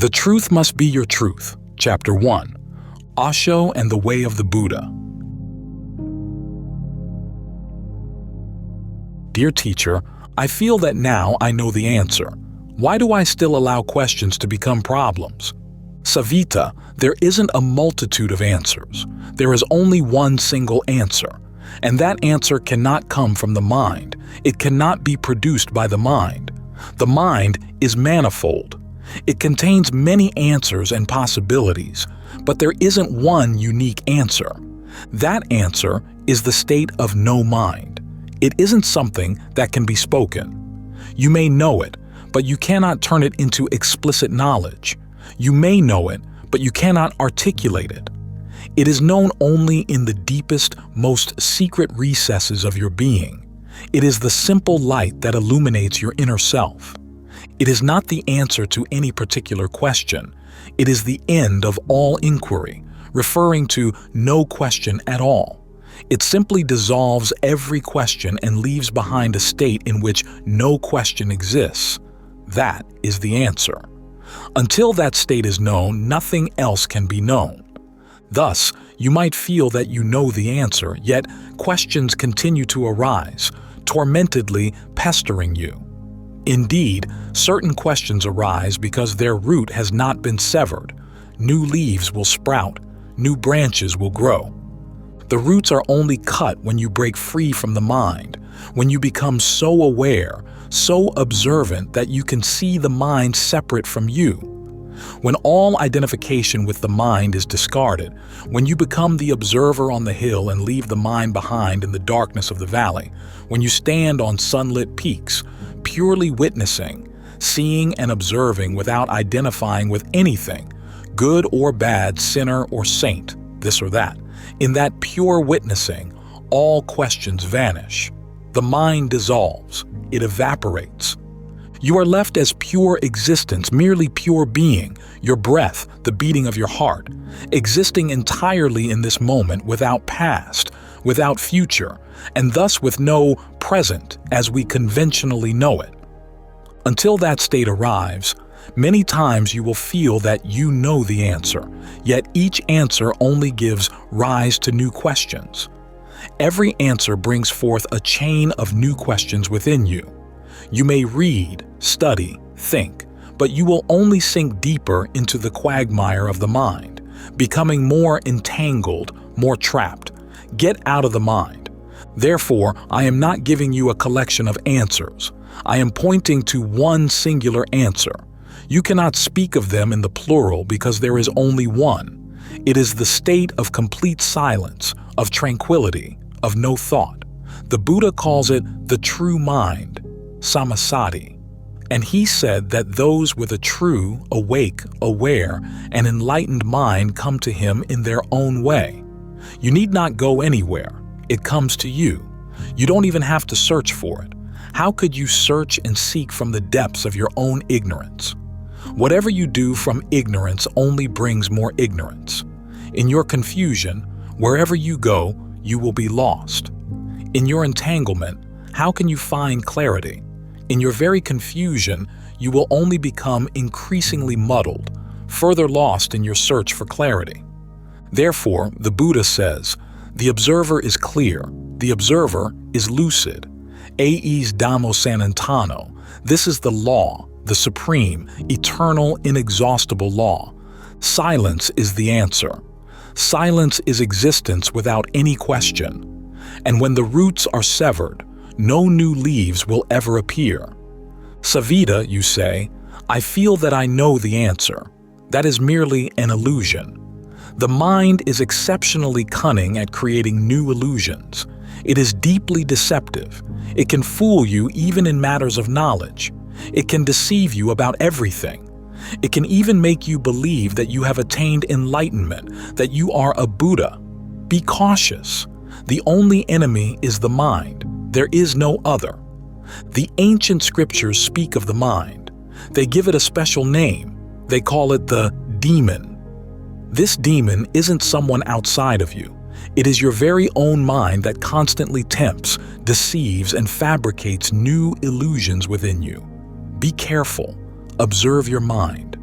The Truth Must Be Your Truth, Chapter 1, Osho and the Way of the Buddha. Dear teacher, I feel that now I know the answer. Why do I still allow questions to become problems? Savita, there isn't a multitude of answers. There is only one single answer. And that answer cannot come from the mind. It cannot be produced by the mind. The mind is manifold. It contains many answers and possibilities, but there isn't one unique answer. That answer is the state of no mind. It isn't something that can be spoken. You may know it, but you cannot turn it into explicit knowledge. You may know it, but you cannot articulate it. It is known only in the deepest, most secret recesses of your being. It is the simple light that illuminates your inner self. It is not the answer to any particular question. It is the end of all inquiry, referring to no question at all. It simply dissolves every question and leaves behind a state in which no question exists. That is the answer. Until that state is known, nothing else can be known. Thus, you might feel that you know the answer, yet questions continue to arise, tormentedly pestering you. Indeed, certain questions arise because their root has not been severed. New leaves will sprout, new branches will grow. The roots are only cut when you break free from the mind, when you become so aware, so observant that you can see the mind separate from you. When all identification with the mind is discarded, when you become the observer on the hill and leave the mind behind in the darkness of the valley, when you stand on sunlit peaks, purely witnessing, seeing and observing without identifying with anything, good or bad, sinner or saint, this or that, in that pure witnessing, all questions vanish. The mind dissolves, it evaporates. You are left as pure existence, merely pure being, your breath, the beating of your heart, existing entirely in this moment without past, without future, and thus with no present as we conventionally know it. Until that state arrives, many times you will feel that you know the answer, yet each answer only gives rise to new questions. Every answer brings forth a chain of new questions within you. You may read, study, think, but you will only sink deeper into the quagmire of the mind, becoming more entangled, more trapped. Get out of the mind. Therefore, I am not giving you a collection of answers. I am pointing to one singular answer. You cannot speak of them in the plural because there is only one. It is the state of complete silence, of tranquility, of no thought. The Buddha calls it the true mind, samasati. And he said that those with a true, awake, aware, and enlightened mind come to him in their own way. You need not go anywhere. It comes to you. You don't even have to search for it. How could you search and seek from the depths of your own ignorance? Whatever you do from ignorance only brings more ignorance. In your confusion, wherever you go, you will be lost. In your entanglement, how can you find clarity? In your very confusion, you will only become increasingly muddled, further lost in your search for clarity. Therefore, the Buddha says, the observer is clear, the observer is lucid. Eis Dhammo Sanantano. This is the law, the supreme, eternal, inexhaustible law. Silence is the answer. Silence is existence without any question. And when the roots are severed, no new leaves will ever appear. Savita, you say, I feel that I know the answer. That is merely an illusion. The mind is exceptionally cunning at creating new illusions. It is deeply deceptive. It can fool you even in matters of knowledge. It can deceive you about everything. It can even make you believe that you have attained enlightenment, that you are a Buddha. Be cautious. The only enemy is the mind. There is no other. The ancient scriptures speak of the mind. They give it a special name. They call it the demon. This demon isn't someone outside of you. It is your very own mind that constantly tempts, deceives, and fabricates new illusions within you. Be careful. Observe your mind.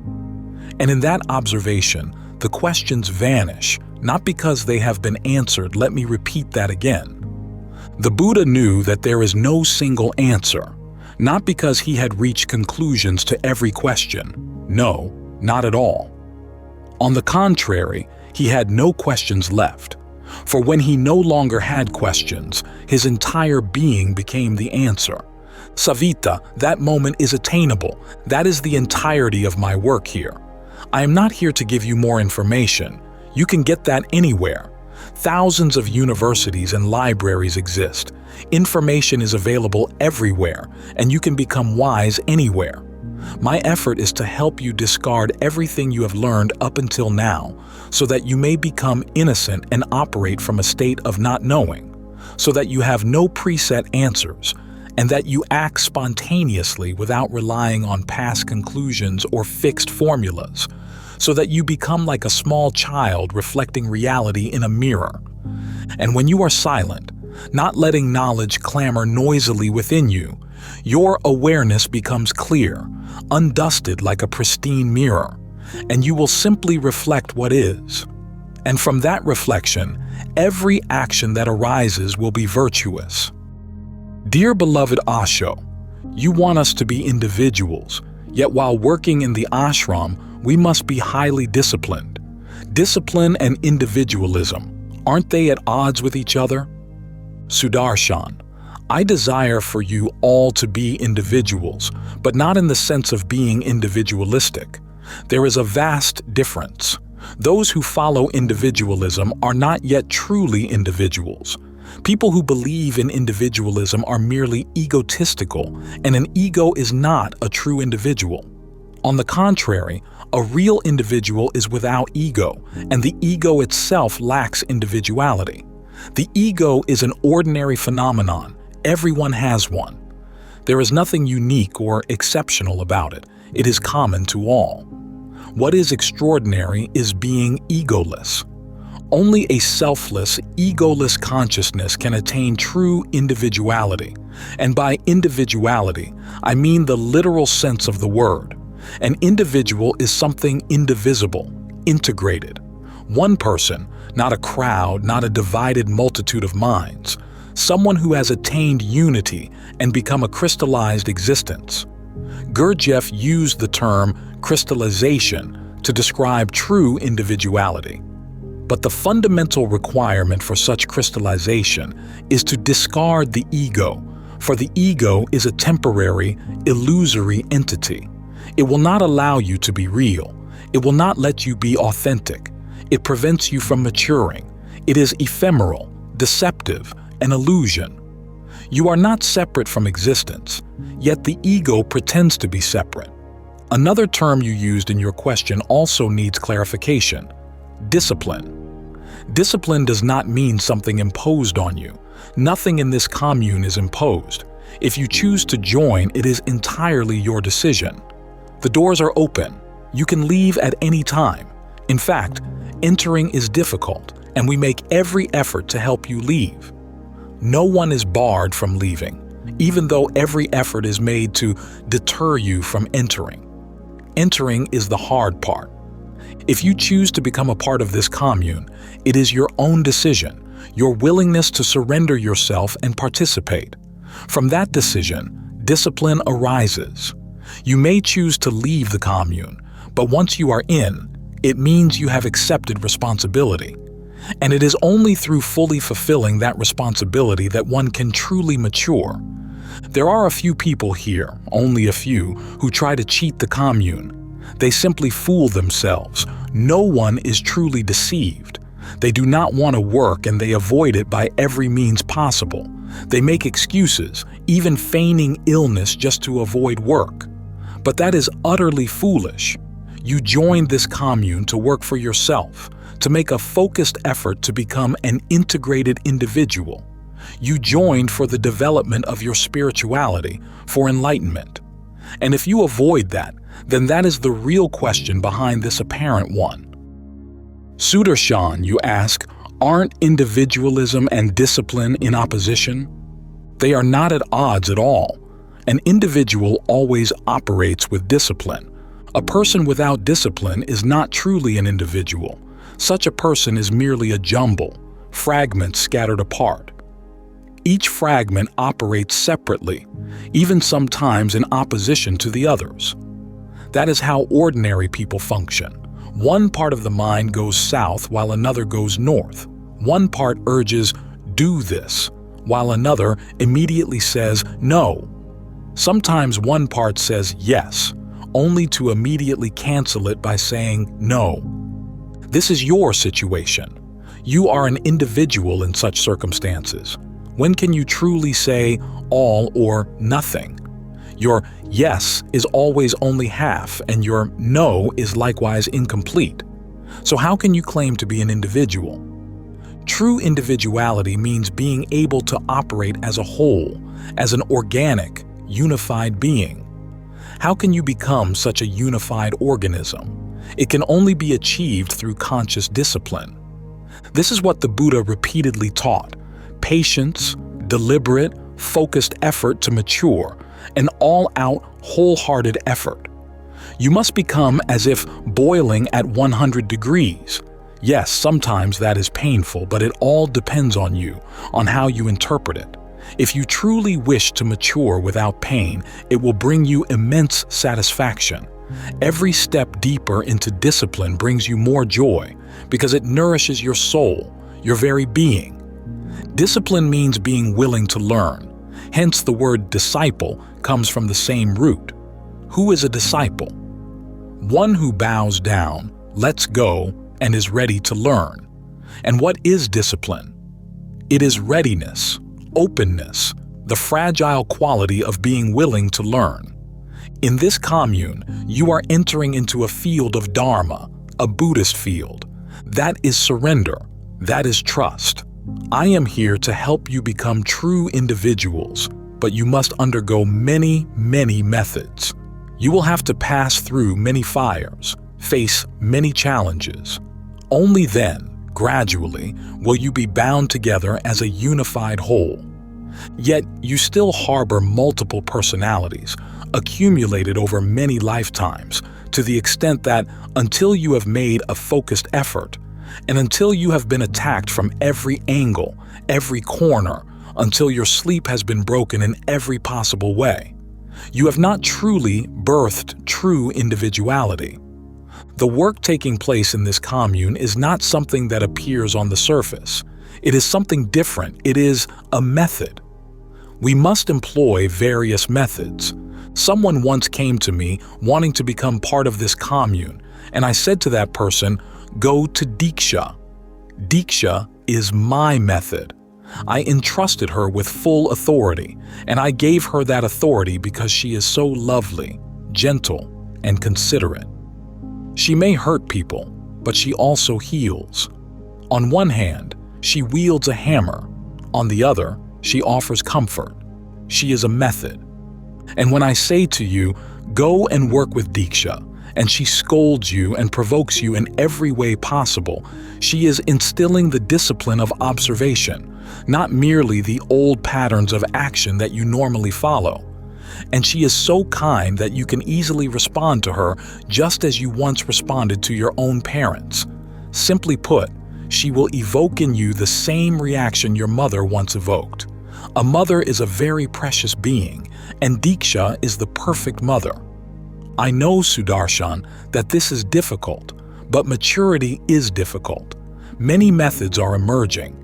And in that observation, the questions vanish, not because they have been answered. Let me repeat that again. The Buddha knew that there is no single answer, not because he had reached conclusions to every question. No, not at all. On the contrary, he had no questions left. For when he no longer had questions, his entire being became the answer. Savita, that moment is attainable. That is the entirety of my work here. I am not here to give you more information. You can get that anywhere. Thousands of universities and libraries exist. Information is available everywhere, and you can become wise anywhere. My effort is to help you discard everything you have learned up until now, so that you may become innocent and operate from a state of not knowing, so that you have no preset answers, and that you act spontaneously without relying on past conclusions or fixed formulas, so that you become like a small child reflecting reality in a mirror. And when you are silent, not letting knowledge clamor noisily within you, your awareness becomes clear, undusted like a pristine mirror, and you will simply reflect what is. And from that reflection, every action that arises will be virtuous. Dear beloved Osho, you want us to be individuals, yet while working in the ashram, we must be highly disciplined. Discipline and individualism, aren't they at odds with each other? Sudarshan, I desire for you all to be individuals, but not in the sense of being individualistic. There is a vast difference. Those who follow individualism are not yet truly individuals. People who believe in individualism are merely egotistical, and an ego is not a true individual. On the contrary, a real individual is without ego, and the ego itself lacks individuality. The ego is an ordinary phenomenon. Everyone has one. There is nothing unique or exceptional about it. It is common to all. What is extraordinary is being egoless. Only a selfless, egoless consciousness can attain true individuality. And by individuality, I mean the literal sense of the word. An individual is something indivisible, integrated. One person, not a crowd, not a divided multitude of minds. Someone who has attained unity and become a crystallized existence. Gurdjieff used the term crystallization to describe true individuality. But the fundamental requirement for such crystallization is to discard the ego, for the ego is a temporary, illusory entity. It will not allow you to be real. It will not let you be authentic. It prevents you from maturing. It is ephemeral, deceptive, an illusion. You are not separate from existence, yet the ego pretends to be separate. Another term you used in your question also needs clarification: discipline. Discipline does not mean something imposed on you. Nothing in this commune is imposed. If you choose to join, it is entirely your decision. The doors are open. You can leave at any time. In fact, entering is difficult, and we make every effort to help you leave. No one is barred from leaving, even though every effort is made to deter you from entering. Entering is the hard part. If you choose to become a part of this commune, it is your own decision, your willingness to surrender yourself and participate. From that decision, discipline arises. You may choose to leave the commune, but once you are in, it means you have accepted responsibility. And it is only through fully fulfilling that responsibility that one can truly mature. There are a few people here, only a few, who try to cheat the commune. They simply fool themselves. No one is truly deceived. They do not want to work and they avoid it by every means possible. They make excuses, even feigning illness just to avoid work. But that is utterly foolish. You joined this commune to work for yourself, to make a focused effort to become an integrated individual. You joined for the development of your spirituality, for enlightenment. And if you avoid that, then that is the real question behind this apparent one. Sudarshan, you ask, aren't individualism and discipline in opposition? They are not at odds at all. An individual always operates with discipline. A person without discipline is not truly an individual. Such a person is merely a jumble, fragments scattered apart. Each fragment operates separately, even sometimes in opposition to the others. That is how ordinary people function. One part of the mind goes south while another goes north. One part urges, "Do this," while another immediately says, "No." Sometimes one part says yes, only to immediately cancel it by saying no. This is your situation. You are an individual in such circumstances. When can you truly say all or nothing? Your yes is always only half, and your no is likewise incomplete. So how can you claim to be an individual? True individuality means being able to operate as a whole, as an organic, unified being. How can you become such a unified organism? It can only be achieved through conscious discipline. This is what the Buddha repeatedly taught: patience, deliberate, focused effort to mature, an all-out, wholehearted effort. You must become as if boiling at 100 degrees. Yes, sometimes that is painful, but it all depends on you, on how you interpret it. If you truly wish to mature without pain, it will bring you immense satisfaction. Every step deeper into discipline brings you more joy, because it nourishes your soul, your very being. Discipline means being willing to learn. Hence, the word disciple comes from the same root. Who is a disciple? One who bows down, lets go, and is ready to learn. And what is discipline? It is readiness, openness, the fragile quality of being willing to learn. In this commune, you are entering into a field of Dharma, a Buddhist field. That is surrender. That is trust. I am here to help you become true individuals, but you must undergo many, many methods. You will have to pass through many fires, face many challenges. Only then, gradually, will you be bound together as a unified whole. Yet, you still harbor multiple personalities, accumulated over many lifetimes, to the extent that until you have made a focused effort, and until you have been attacked from every angle, every corner, until your sleep has been broken in every possible way, you have not truly birthed true individuality. The work taking place in this commune is not something that appears on the surface. It is something different. It is a method. We must employ various methods. Someone once came to me wanting to become part of this commune, and I said to that person, "Go to Diksha." Diksha is my method. I entrusted her with full authority, and I gave her that authority because she is so lovely, gentle, and considerate. She may hurt people, but she also heals. On one hand, she wields a hammer. On the other, she offers comfort. She is a method. And when I say to you, "Go and work with Diksha," and she scolds you and provokes you in every way possible, she is instilling the discipline of observation, not merely the old patterns of action that you normally follow. And she is so kind that you can easily respond to her just as you once responded to your own parents. Simply put, she will evoke in you the same reaction your mother once evoked. A mother is a very precious being, and Diksha is the perfect mother. I know, Sudarshan, that this is difficult, but maturity is difficult. Many methods are emerging.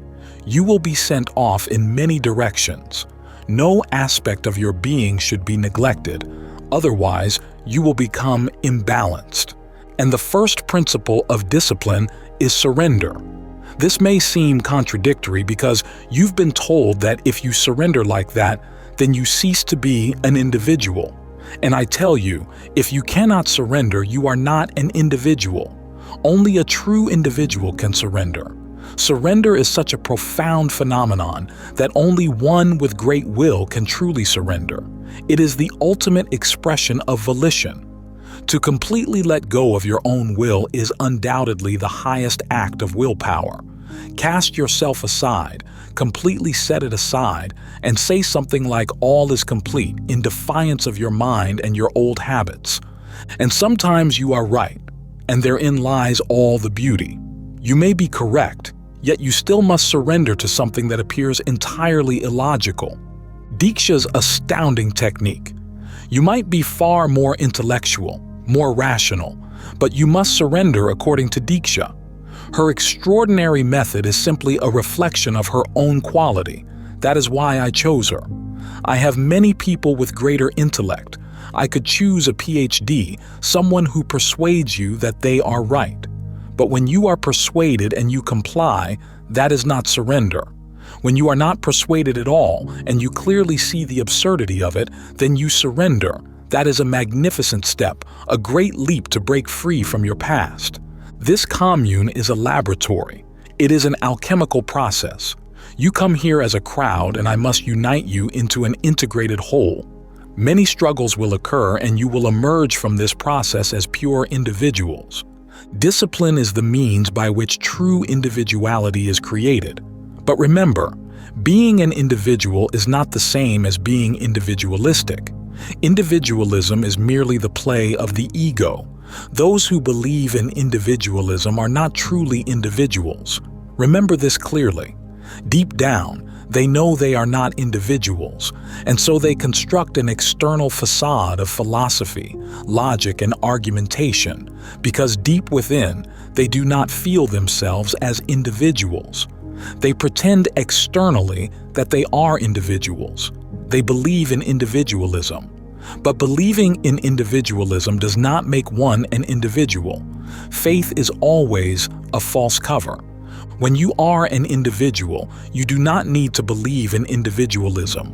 You will be sent off in many directions. No aspect of your being should be neglected, otherwise you will become imbalanced. And the first principle of discipline is surrender. This may seem contradictory because you've been told that if you surrender like that, then you cease to be an individual. And I tell you, if you cannot surrender, you are not an individual. Only a true individual can surrender. Surrender is such a profound phenomenon that only one with great will can truly surrender. It is the ultimate expression of volition. To completely let go of your own will is undoubtedly the highest act of willpower. Cast yourself aside, completely set it aside, and say something like all is complete in defiance of your mind and your old habits. And sometimes you are right, and therein lies all the beauty. You may be correct, yet you still must surrender to something that appears entirely illogical. Diksha's astounding technique. You might be far more intellectual, more rational, but you must surrender according to Diksha. Her extraordinary method is simply a reflection of her own quality. That is why I chose her. I have many people with greater intellect. I could choose a PhD, someone who persuades you that they are right. But when you are persuaded and you comply, that is not surrender. When you are not persuaded at all and you clearly see the absurdity of it, then you surrender. That is a magnificent step, a great leap to break free from your past. This commune is a laboratory. It is an alchemical process. You come here as a crowd and I must unite you into an integrated whole. Many struggles will occur and you will emerge from this process as pure individuals. Discipline is the means by which true individuality is created. But remember, being an individual is not the same as being individualistic. Individualism is merely the play of the ego. Those who believe in individualism are not truly individuals. Remember this clearly. Deep down, they know they are not individuals, and so they construct an external facade of philosophy, logic, and argumentation, because deep within, they do not feel themselves as individuals. They pretend externally that they are individuals. They believe in individualism. But believing in individualism does not make one an individual. Faith is always a false cover. When you are an individual, you do not need to believe in individualism.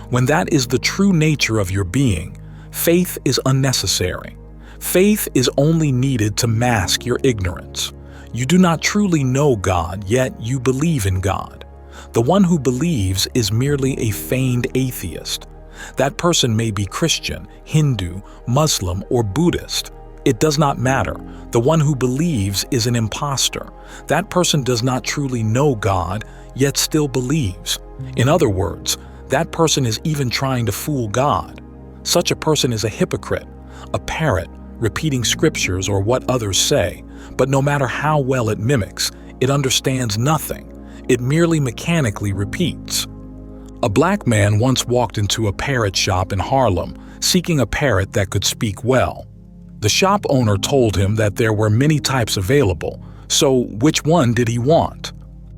When that is the true nature of your being, faith is unnecessary. Faith is only needed to mask your ignorance. You do not truly know God, yet you believe in God. The one who believes is merely a feigned atheist. That person may be Christian, Hindu, Muslim, or Buddhist. It does not matter. The one who believes is an imposter. That person does not truly know God, yet still believes. In other words, that person is even trying to fool God. Such a person is a hypocrite, a parrot, repeating scriptures or what others say, but no matter how well it mimics, it understands nothing. It merely mechanically repeats. A black man once walked into a parrot shop in Harlem, seeking a parrot that could speak well. The shop owner told him that there were many types available, so which one did he want?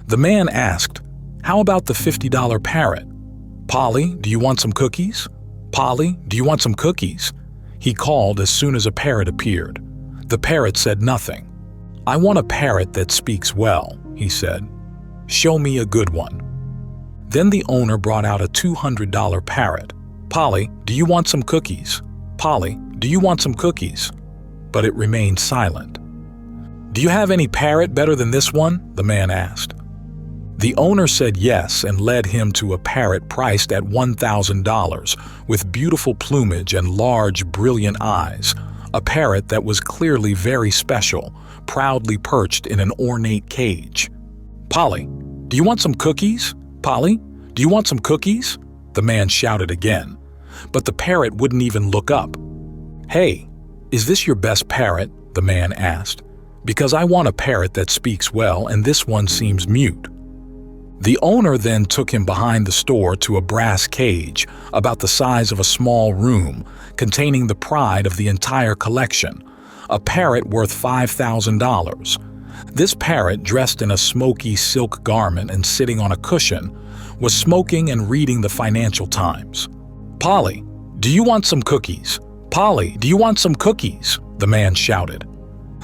The man asked, "How about the $50 parrot? Polly, do you want some cookies? Polly, do you want some cookies?" He called as soon as a parrot appeared. The parrot said nothing. "I want a parrot that speaks well," he said. "Show me a good one." Then the owner brought out a $200 parrot. "Polly, do you want some cookies? Polly, do you want some cookies?" But it remained silent. "Do you have any parrot better than this one?" the man asked. The owner said yes and led him to a parrot priced at $1,000 with beautiful plumage and large, brilliant eyes, a parrot that was clearly very special, proudly perched in an ornate cage. "Polly, do you want some cookies? Polly, do you want some cookies?" the man shouted again. But the parrot wouldn't even look up. "Hey, is this your best parrot?" the man asked. "Because I want a parrot that speaks well and this one seems mute." The owner then took him behind the store to a brass cage about the size of a small room containing the pride of the entire collection, a parrot worth $5,000. This parrot, dressed in a smoky silk garment and sitting on a cushion, was smoking and reading the Financial Times. "Polly, do you want some cookies? Polly, do you want some cookies?" the man shouted.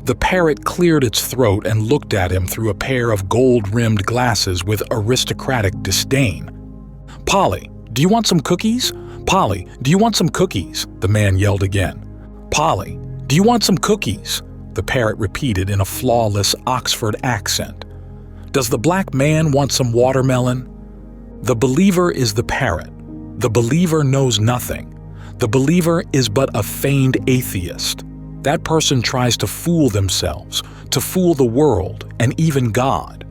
The parrot cleared its throat and looked at him through a pair of gold-rimmed glasses with aristocratic disdain. "Polly, do you want some cookies? Polly, do you want some cookies?" the man yelled again. "Polly, do you want some cookies?" the parrot repeated in a flawless Oxford accent. "Does the black man want some watermelon?" The believer is the parrot. The believer knows nothing. The believer is but a feigned atheist. That person tries to fool themselves, to fool the world, and even God.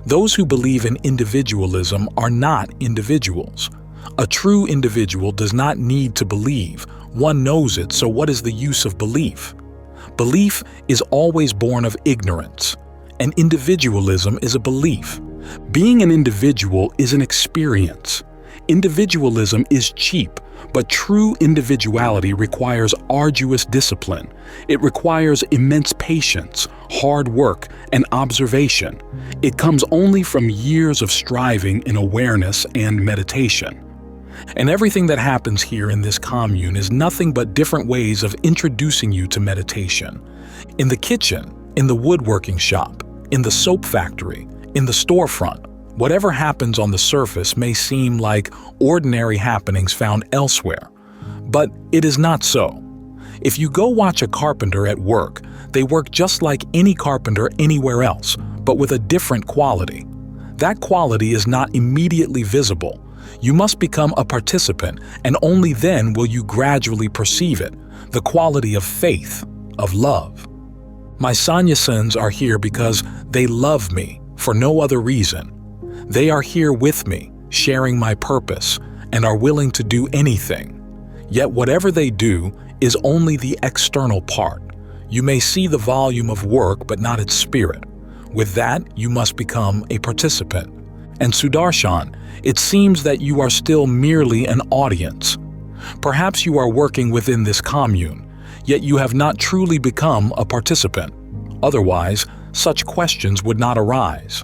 Those who believe in individualism are not individuals. A true individual does not need to believe One knows it, so what is the use of belief? Belief is always born of ignorance, and individualism is a belief. Being an individual is an experience. Individualism is cheap, but true individuality requires arduous discipline. It requires immense patience, hard work, and observation. It comes only from years of striving in awareness and meditation. And everything that happens here in this commune is nothing but different ways of introducing you to meditation. In the kitchen, in the woodworking shop, in the soap factory, in the storefront, whatever happens on the surface may seem like ordinary happenings found elsewhere. But it is not so. If you go watch a carpenter at work, they work just like any carpenter anywhere else, but with a different quality. That quality is not immediately visible. You must become a participant, and only then will you gradually perceive it, the quality of faith, of love. My sannyasins are here because they love me for no other reason. They are here with me, sharing my purpose, and are willing to do anything. Yet whatever they do is only the external part. You may see the volume of work but not its spirit. With that, you must become a participant. And Sudarshan, it seems that you are still merely an audience. Perhaps you are working within this commune, yet you have not truly become a participant. Otherwise, such questions would not arise.